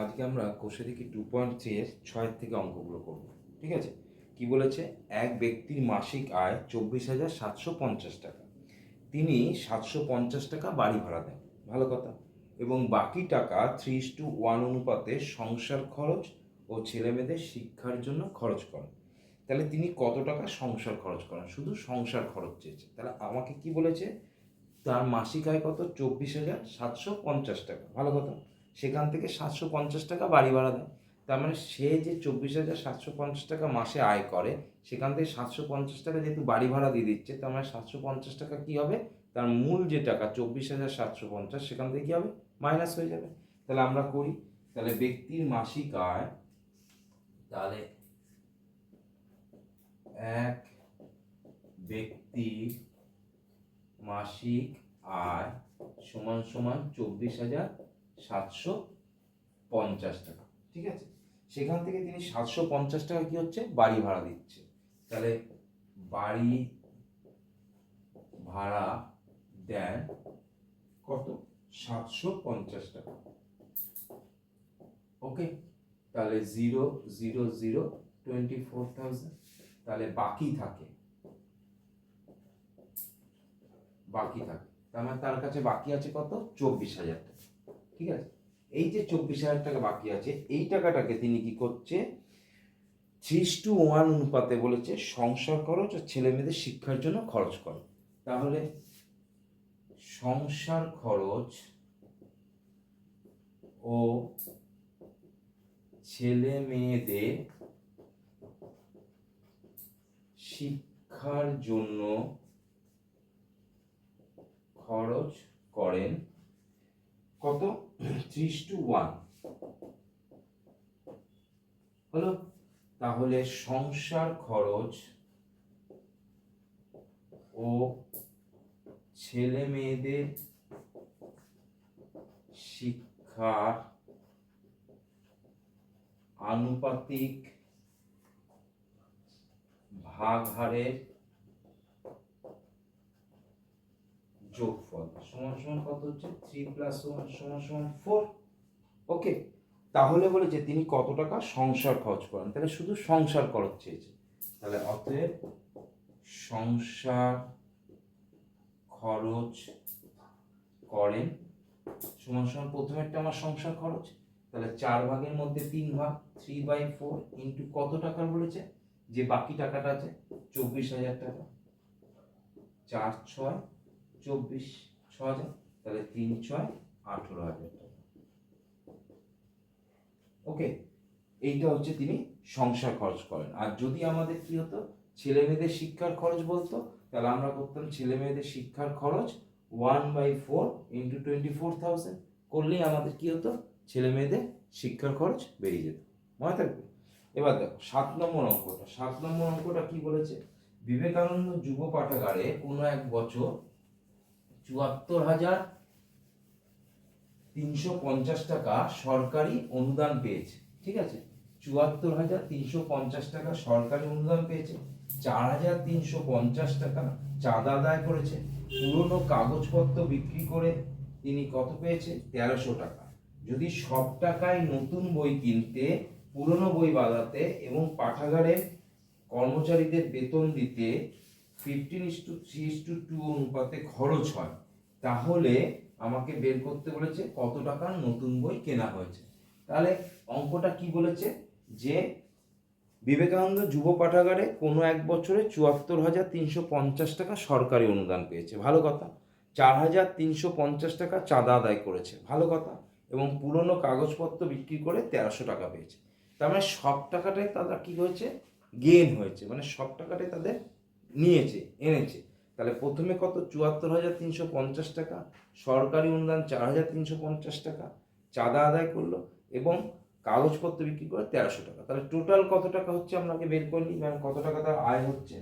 আজকে আমরা কোষে দেখি 2.3 এর 6 থেকে অঙ্কগুলো করব। ঠিক আছে? কি বলেছে? এক ব্যক্তির মাসিক আয় 24,750 টাকা। তিনি 750 টাকা বাড়ি ভাড়া দেন। ভালো কথা। এবং বাকি টাকা 3:1 অনুপাতে সংসার খরচ ও ছেলেমেয়েদের শিক্ষার জন্য খরচ করেন। তাহলে তিনি কত টাকা সংসার খরচ করেন? শুধু সংসার খরচ চেয়েছে। তাহলে আমাকে কি বলেছে? তার মাসিক আয় কত? 24,750 টাকা। ভালো কথা। সেখান থেকে 750 টাকা বাড়ি ভাড়া দেয়। তার মানে সে যে 24,750 টাকা মাসে আয় করে, সেখান থেকে 750 টাকা যেহেতু বাড়ি ভাড়া দিয়ে দিচ্ছে, তার মানে 750 টাকা কী হবে? তার মূল যে টাকা 24,750, সেখান থেকে কী হবে? মাইনাস হয়ে যাবে। তাহলে আমরা করি। তাহলে ব্যক্তির মাসিক আয়, তাহলে এক ব্যক্তির মাসিক আয় সমান সমান 24,750 টাকা। ঠিক আছে? সেখান থেকে তিনি 750 টাকা কি হচ্ছে? বাড়ি ভাড়া দিচ্ছে। তাহলে বাড়ি ভাড়া দেন কত? 750 টাকা। ওকে, তাহলে 0,0,0,24,000। তাহলে বাকি থাকে তার মানে তার কাছে বাকি আছে কত? 24,000 টাকা। ঠিক আছে? এই যে 24,000 টাকা বাকি আছে, এই টাকাটাকে তিনি কি করছে? 3:1 অনুপাতে বলেছে সংসার খরচ আর ছেলে মেয়েদের শিক্ষার জন্য খরচ করো। তাহলে সংসার খরচ ও ছেলে মেয়েদের শিক্ষার জন্য খরচ করেন কত? 3:1 হলো। তাহলে সংসার খরচ ও ছেলে মেয়েদের শিক্ষার আনুপাতিক ভাগ হারের যোগফল সমান সমান কত হচ্ছে? 3 + 1 সমান সমান 4। ওকে, তাহলে বলেছে তিনি কত টাকা সংসার খরচ করেন। তাহলে শুধু সংসার খরচ চেয়েছে। তাহলে অতএব সংসার খরচ করেন সমান সমান, প্রথমেরটা আমার সংসার খরচ, তাহলে 4 ভাগের মধ্যে 3 ভাগ, 3/4 ইন্টু কত টাকার বলেছে? যে বাকি টাকাটা আছে 24,000 টাকা। 4 6 24, 6,000। তাহলে 3 6 18,000 টাকা। ওকে, এইটা হচ্ছে তিনি সংসার খরচ করেন। আর যদি আমাদের কি হতো? ছেলে মেয়েদের শিক্ষার খরচ বলতো, তাহলে আমরা করতাম ছেলে মেয়েদের শিক্ষার খরচ 1/4 ইন্টু 24,000 করলেই আমাদের কি হতো? ছেলে মেয়েদের শিক্ষার খরচ বেরিয়ে যেত। মনে থাকবে? এবার দেখো 7 নম্বর অঙ্কটা। 7 নম্বর অঙ্কটা কি বলেছে? বিবেকানন্দ যুব পাঠাগারে কোনো এক বছর 74,350 টাকা সরকারি অনুদান পেয়েছে। ঠিক আছে? 74,350 টাকা সরকারি অনুদান পেয়েছে। 4,350 টাকা চাঁদা আদায় করেছে। পুরনো কাগজপত্র বিক্রি করে তিনি কত পেয়েছে? 1,300 টাকা। যদি সব টাকায় নতুন বই কিনতে, পুরনো বই বাঁধাতে এবং পাঠাগারের কর্মচারীদের বেতন দিতে 15:3:2 অনুপাতে খরচ হয়, তাহলে আমাকে বের করতে বলেছে কত টাকার নতুন বই কেনা হয়েছে। তাহলে অঙ্কটা কি বলেছে? যে বিবেকানন্দ যুব পাঠাগারে কোনো এক বছরে 74,350 টাকা সরকারি অনুদান পেয়েছে। ভালো কথা। 4,350 টাকা চাঁদা আদায় করেছে। ভালো কথা। এবং পুরনো কাগজপত্র বিক্রি করে 1,300 টাকা পেয়েছে। তার মানে সব টাকাটাই তাদের কি হয়েছে? গেইন হয়েছে, মানে সব টাকাটাই তাদের নিয়েছে, এনেছে। তাহলে প্রথমে কত? 74,350 টাকা সরকারি অনুদান, 4,350 টাকা চাঁদা আদায় করলো এবং কাগজপত্র বিক্রি করে 1,300 টাকা। তাহলে টোটাল কত টাকা হচ্ছে আপনাকে বের করে নিই, মানে কত টাকা তার আয় হচ্ছে।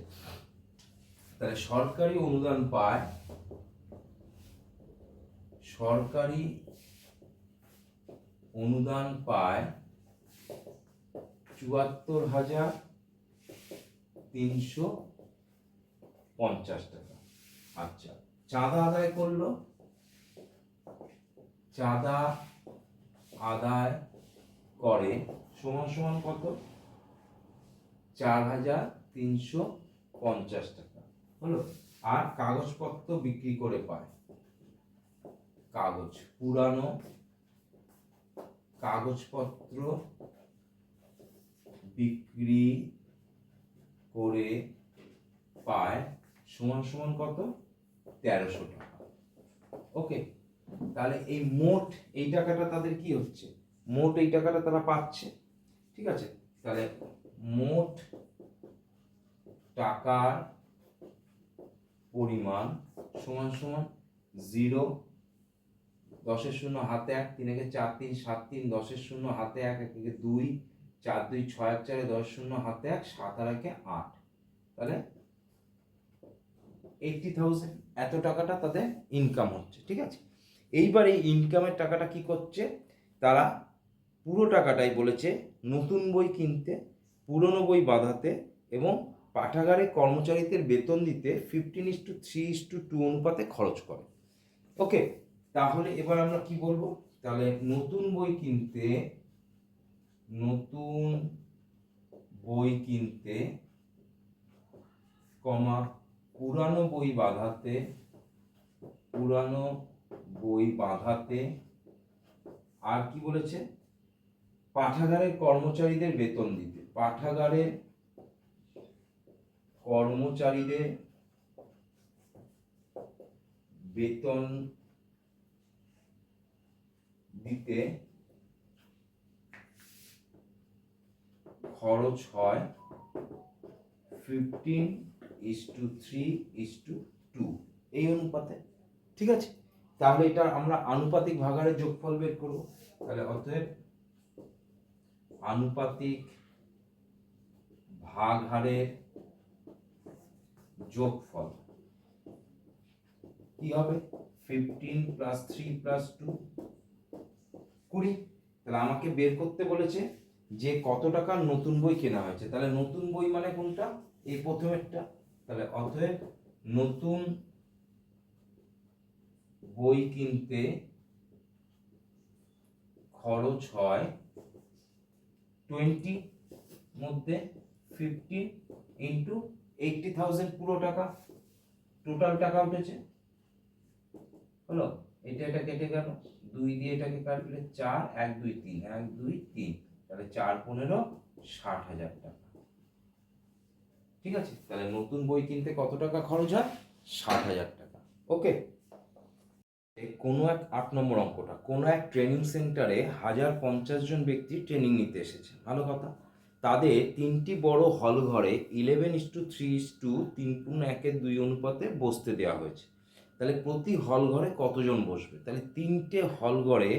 তাহলে সরকারি অনুদান পায় 74,350 টাকা। আচ্ছা, চাঁদা আদায় করলো, চাঁদা আদায় করে সমান সমান কত? 4,350 টাকা হলো। আর কাগজপত্র বিক্রি করে পায়, কাগজ পুরানো কাগজপত্র বিক্রি করে পায় সমান সমান কত? 1300 টাকা। ওকে, তাহলে এই মোট এই টাকাটা তাদের কি হচ্ছে? মোট এই টাকাটা তারা পাচ্ছে, ঠিক আছে? তাহলে মোট টাকার পরিমাণ সমান সমান 0, 10 শূন্য হাতে 1, 3 একে 4, 3 7, 3 10 শূন্য হাতে 1, 1 একে 2, 4 2 6 1 4 10 শূন্য হাতে 1, 7 আর 1 8, তাহলে 80,000 এত টাকাটা তাদের ইনকাম হচ্ছে, ঠিক আছে? এইবার এই ইনকামের টাকাটা কি করছে তারা? পুরো টাকাটাই বলেছে নতুন বই কিনতে, পুরনো বই বাঁধাতে এবং পাঠাগারে কর্মচারীদের বেতন দিতে 15:3:2 অনুপাতে খরচ করে। ওকে, তাহলে এবার আমরা কি বলবো? তাহলে নতুন বই কিনতে কমা পুরানো বই বাঁধাতে আর কি বলেছে? পাঠাগারের কর্মচারীদের বেতন দিতে, পাঠাগারের কর্মচারীদের বেতন দিতে খরচ হয় 15:3:2 এই অনুপাতে, ঠিক আছে? তাহলে এটা আমরা আনুপাতিক ভাগাহারের যোগফল বের করব। তাহলে অতএব আনুপাতিক ভাগহারের যোগফল কি হবে? 15 + 3 + 2 20। তাহলে আমাকে বের করতে বলেছে যে কত টাকার নতুন বই কেনা হয়েছে। তাহলে নতুন বই মানে কোনটা? এই প্রথমেরটা। তাহলে অতএব নতুন বই কিনতে খরচ হয় 20 মধ্যে 15 × 80,000 পুরো টাকা, টোটাল টাকা উঠেছে হলো। এটা কেটে গেল, 2 দিয়ে এটাকে কাটলে 4, 1 2 3, 1 2 3, তাহলে 4 15 60,000 টাকা, ঠিক আছে? তাহলে নতুন বই কিনতে কত টাকা খরচ হয়? 60,000 টাকা। ওকে, কোনো এক 8 নম্বর অঙ্কটা, কোনো এক ট্রেনিং সেন্টারে 1050 জন ব্যক্তি ট্রেনিং নিতে এসেছে, ভালো কথা। তাদের 3টি বড় হল ঘরে 11:3:3:1:2 অনুপাতে বসতে দেওয়া হয়েছে। তাহলে প্রতি হল ঘরে কতজন বসবে? তাহলে 3টে হল ঘরে,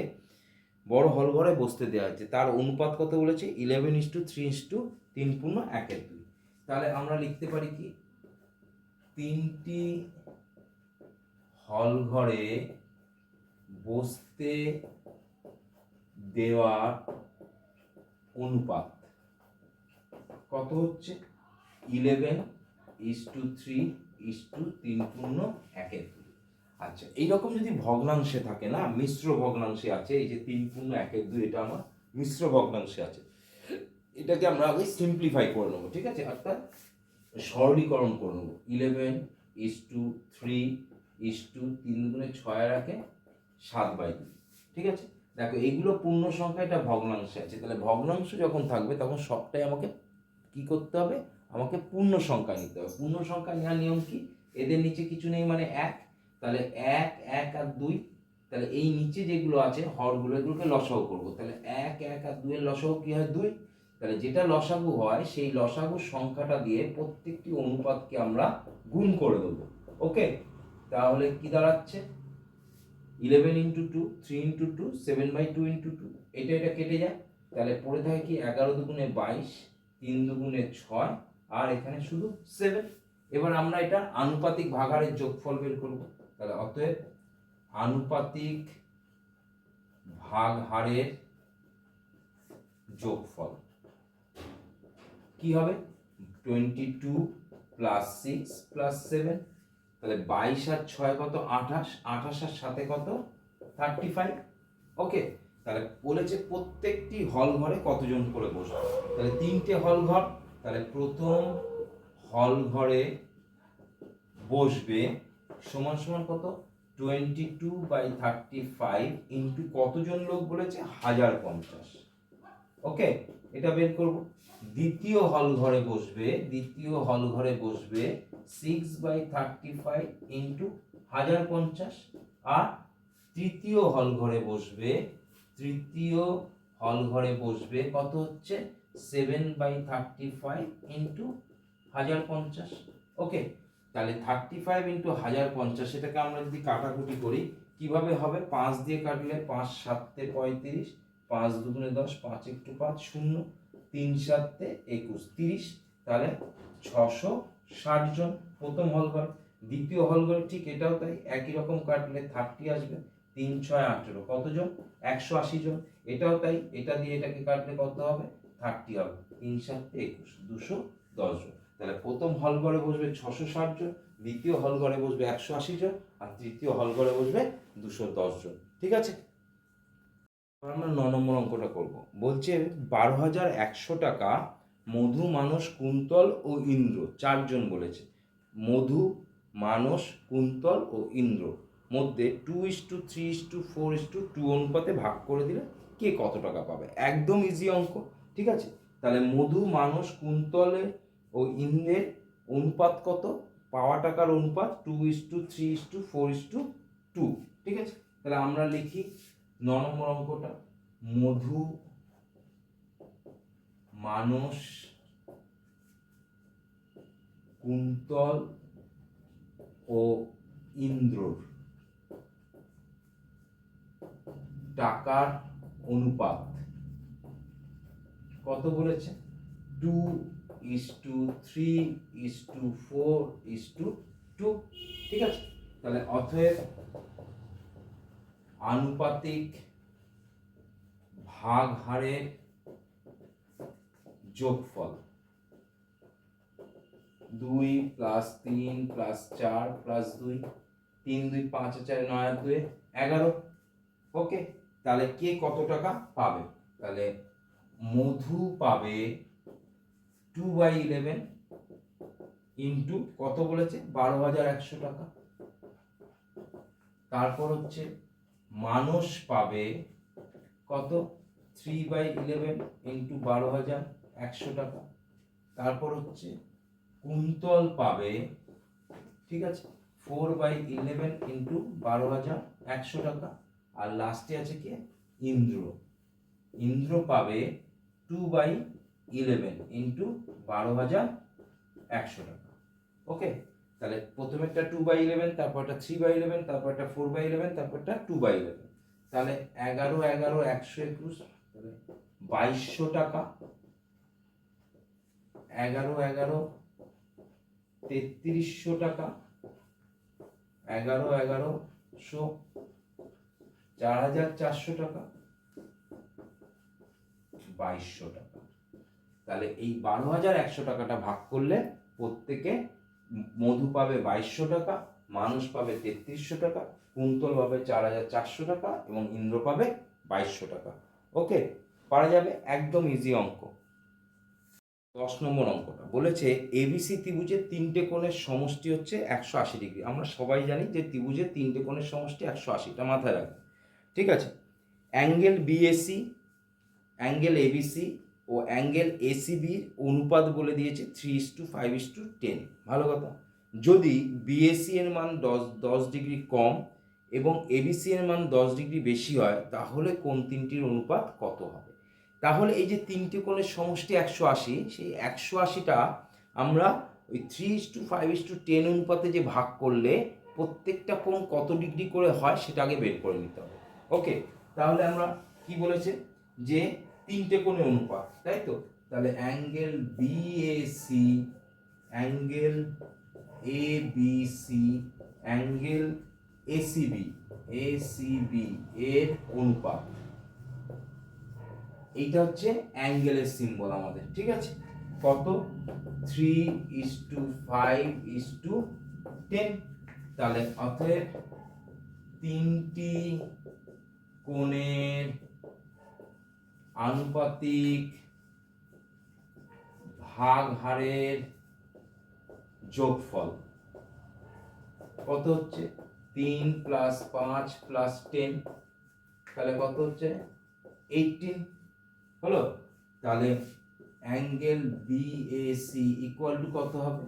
বড় হল ঘরে বসতে দেওয়া হয়েছে, তার অনুপাত কত বলেছে? 11:3:3:1:2। তাহলে আমরা লিখতে পারি কি? 3টি হল ঘরে বসতে দেওয়ার অনুপাত কত হচ্ছে? 11:3:3:1:2। আচ্ছা, এইরকম যদি ভগ্নাংশে থাকে না, মিশ্র ভগ্নাংশে আছে, এই যে 3:1:2 এটা আমার মিশ্র ভগ্নাংশে আছে, এটাকে আমরা আগে সিম্পলিফাই করে নেবো, ঠিক আছে? অর্থাৎ সরলীকরণ করে নেবো। 11:3:3 7/2, ঠিক আছে? দেখো এইগুলো পূর্ণ সংখ্যা, এটা ভগ্নাংশে আছে। তাহলে ভগ্নাংশ যখন থাকবে তখন সবটাই আমাকে কি করতে হবে? আমাকে পূর্ণ সংখ্যা নিতে হবে। পূর্ণ সংখ্যা নেওয়ার নিয়ম কি? এদের নিচে কিছু নেই মানে 1, তাহলে 1 1 আর 2, তাহলে এই নিচে যেগুলো আছে হরগুলো, এগুলোকে লসাগু করব। তাহলে 1 1 আর 2 এর লসাগু কি হয়? 2। তাহলে যেটা লসাগু হয় সেই লসাগু সংখ্যাটা দিয়ে প্রত্যেকটি অনুপাতকে আমরা গুণ করে দেবো। ওকে, তাহলে কি দাঁড়াচ্ছে? 11 × 2, 3 × 2, 7/2 × 2, এটা কেটে যায়। তাহলে পড়ে থাকে কি? 11 দুগুণে 22, 3 দুগুণে 6, আর এখানে শুধু 7। এবার আমরা এটা আনুপাতিক ভাগাহারের যোগফল বের করব। তাহলে অতএব আনুপাতিক ভাগহারের যোগফল কি হবে? 22 + 6 + 7, তাহলে 22 আর 6 কত? 28, 28 আর সাথে কত? 35। ওকে, তাহলে বলেছে প্রত্যেকটি হল ঘরে কতজন করে বসবে, তাহলে 3টে হল ঘর, তাহলে প্রথম হল ঘরে বসবে সমান সমান কত 22/35 ইন্টু কতজন লোক বলেছে 1050। ওকে, এটা বের করব। দ্বিতীয় হল ঘরে বসবে 6/35 ইন্টু 1050। আর তৃতীয় হল ঘরে বসবে কত হচ্ছে 7/35 ইন্টু 1050। ওকে, তাহলে 35 ইন্টু 1050 এটাকে আমরা যদি কাটাকুটি করি কিভাবে হবে, 5 দিয়ে কাটলে 5 7 35, 5 2 10, 5 একটু 5 0, 3 7 21 30, তাহলে 660 জন প্রথম হল ঘর। দ্বিতীয় হল ঘর ঠিক এটাও তাই, একই রকম কাটলে 30 আসবে, 3 6 18 কতজন 180 জন। এটাও তাই, এটা দিয়ে এটাকে কাটলে কত হবে 30 হবে, 3 7 21 210 জন। তাহলে প্রথম হল ঘরে বসবে 660 জন, দ্বিতীয় হল ঘরে বসবে 180 জন, আর তৃতীয় হল ঘরে বসবে 210 জন। ঠিক আছে, আমরা 9 নম্বর অঙ্কটা করব। বলছে 12,100 টাকা মধু, মানস, কুন্তল ও ইন্দ্র 4 জন বলেছে। মধু, মানস, কুন্তল ও ইন্দ্র মধ্যে 2:3:4:2 অনুপাতে ভাগ করে দিলে কে কত টাকা পাবে। একদম ইজি অঙ্ক। ঠিক আছে, তাহলে মধু, মানস, কুন্তলের ও ইন্দ্রের অনুপাত কত, পাওয়া টাকার অনুপাত 2:3:4:2। ঠিক আছে, তাহলে আমরা লিখি 9 নম্বর অঙ্কটা, মধু, মানস, কুন্তল ও ইন্দ্রর টাকার অনুপাত কত বলেছে 2:3:4:2। ঠিক আছে, তাহলে অতএব আনুপাতিক ভাগ হারের যোগফল 2 + 3 + 4 + 2, 3 2 5 4 9 2 11। ওকে, তাহলে কে কত টাকা পাবে, তাহলে মধু পাবে 2/11 ইন্টু কত বলেছে 12,100 টাকা। তারপর হচ্ছে মানস পাবে কত 3/11 ইন্টু 12,100 টাকা। তারপর হচ্ছে কুন্তল পাবে, ঠিক আছে, 4/11 ইন্টু 12,100 টাকা। আর লাস্টে আছে কি ইন্দ্র পাবে 2/11 ইন্টু 12,100 টাকা। ওকে, তাহলে প্রথমেরটা 2/11, তারপরটা 3/11, তারপরটা 4/11, তারপরটা 2/11, তাহলে 11 11 121, তাহলে 2200 টাকা। 11 11 3300 টাকা, 11 11 4,400 টাকা, 2200 টাকা। তাহলে এই 12,100 টাকাটা ভাগ করলে প্রত্যেকে মধু পাবে 2200 টাকা, মানস পাবে 3300 টাকা, কুন্তল পাবে 4,400 টাকা এবং ইন্দ্র পাবে 2200 টাকা। ওকে, পারা যাবে, একদম ইজি অঙ্ক। 10 নম্বর অঙ্কটা বলেছে এবিসি ত্রিভুজের 3টে কোণের সমষ্টি হচ্ছে 180 ডিগ্রি। আমরা সবাই জানি যে ত্রিভুজের 3টে কোণের সমষ্টি 180টা, মাথায় রাখবে। ঠিক আছে, অ্যাঙ্গেল বিএসি, অ্যাঙ্গেল এবিসি ও অ্যাঙ্গেল এসিবির অনুপাত বলে দিয়েছে 3:5:10। ভালো কথা, যদি বিএসি এর মান 10 ডিগ্রি কম এবং এবিসি এর মান 10 ডিগ্রি বেশি হয় তাহলে কোণ তিনটির অনুপাত কত হবে। তাহলে এই যে 3টে কোণের সমষ্টি 180, সেই 180টা আমরা ওই 3:5:10 অনুপাতে যে ভাগ করলে প্রত্যেকটা কোণ কত ডিগ্রি করে হয় সেটা আগে বের করে নিতে হবে। ওকে, তাহলে আমরা কি বলেছে যে 3টে কোণের অনুপাত, তাই তো, তাহলে angle BAC, angle ABC, angle ACB এর অনুপাত, এইটা হচ্ছে অ্যাঙ্গেলের সিম্বল আমাদের। ঠিক আছে, কত 3:5:10। তাহলে অতএব 3টি কোণের আনুপাতিক ভাগ হারের যোগফল কত হচ্ছে 3 + 5 + 10, তাহলে কত হচ্ছে 18 হলো। তাহলে অ্যাঙ্গেল বিএসি ইকুয়াল টু কত হবে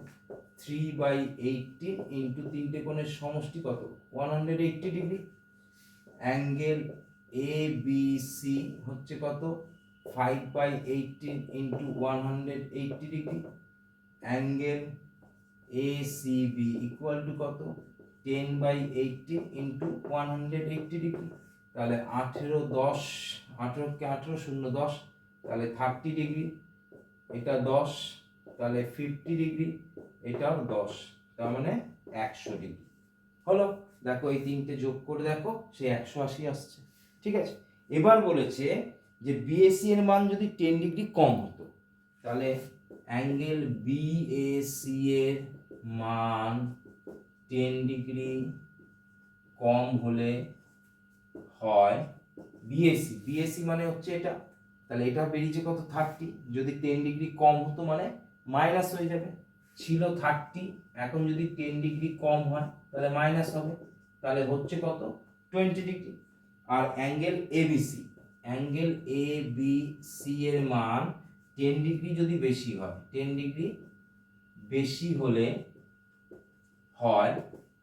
3/18 ইন্টু তিনটে কোণের সমষ্টি কত 180 ডিগ্রি। অ্যাঙ্গেল এবিসি হচ্ছে কত 5/18 into 180 degree. Angle ACB equal to কত 10/18 ইন্টু 180 ডিগ্রি। তাহলে 18 10 18 কে 18 0 10, তাহলে 30 ডিগ্রি, এটা 10, তাহলে 50 ডিগ্রি, এটাও 10, তার মানে 100 ডিগ্রি হলো। দেখো এই তিনটে যোগ করে দেখো সে 180 আসছে। ঠিক আছে, এবার বলেছে যে বিএসি এর মান যদি 10 ডিগ্রি কম হতো, তাহলে অ্যাঙ্গেল বিএসি এর মান 10 ডিগ্রি কম হলে হয় বিএসি, বিএসি মানে হচ্ছে এটা, তাহলে এটা বেরিয়েছে কত 30, যদি 10 ডিগ্রি কম হতো মানে মাইনাস হয়ে যাবে, ছিল 30, এখন যদি 10 ডিগ্রি কম হয় তাহলে মাইনাস হবে, তাহলে হচ্ছে কত 20 ডিগ্রি। আর অ্যাঙ্গেল এবিসি, অ্যাঙ্গেল এবিসি এর মান 10 ডিগ্রি যদি বেশি হয়, 10 ডিগ্রি বেশি হলে হয়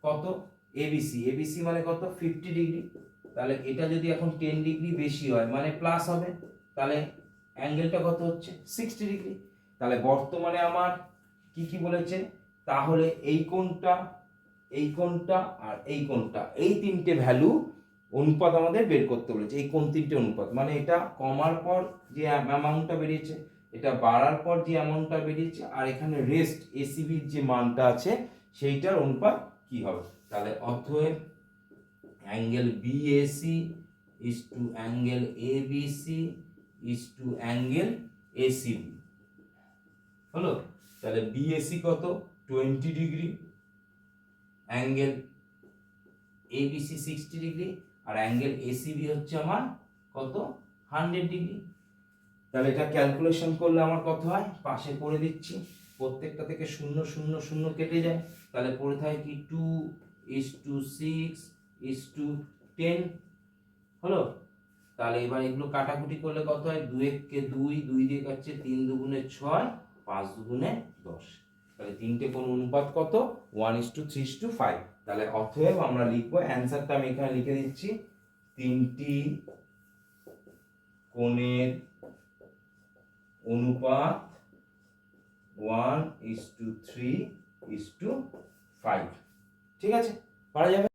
কত এবিসি, এবিসি মানে কত 50 ডিগ্রি, তাহলে এটা যদি এখন 10 ডিগ্রি বেশি হয় মানে প্লাস হবে, তাহলে অ্যাঙ্গেলটা কত হচ্ছে 60 ডিগ্রি। তাহলে বর্তমানে আমার কি কি বলেছে, তাহলে এই কোণটা, এই কোণটা আর এই কোণটা, এই তিনটে ভ্যালু অনুপাত আমাদের বের করতে বলেছে, এই কোণ তিনটে অনুপাত, মানে এটা কমার পর যে অ্যামাউন্টটা বেরিয়েছে, এটা বাড়ার পর যে অ্যামাউন্টটা বেরিয়েছে, আর এখানে রেস্ট এসিবির যে মানটা আছে সেইটার অনুপাত কি হবে। তাহলে অতএব angle BAC is to angle ABC is to angle ACB হলো। তাহলে বিএসি কত 20 ডিগ্রি, অ্যাঙ্গেল এবিসি 60 ডিগ্রি, আর অ্যাঙ্গেল এসিবি হচ্ছে আমার কত 100 ডিগ্রি। তাহলে এটা ক্যালকুলেশন করলে আমার কত হয়, পাশে করে দিচ্ছি, প্রত্যেকটা থেকে 0 0 0 কেটে যায়, তাহলে পড়ে থাকে কি 2:6:10 হলো। তাহলে এবার এগুলো কাটাকুটি করলে কত হয়, 2 কে 2, 2 দিয়ে কাটছে 3 দুগুণে 6, 5 দুগুণে 10, তাহলে তিনটে কোণ অনুপাত কত 1:3:5। তাহলে অতএব আমরা লিখবো, অ্যানসারটা আমি এখানে লিখে দিচ্ছি, তিনটি কোণের অনুপাত 1:3:5। ঠিক আছে, পারা যাবে।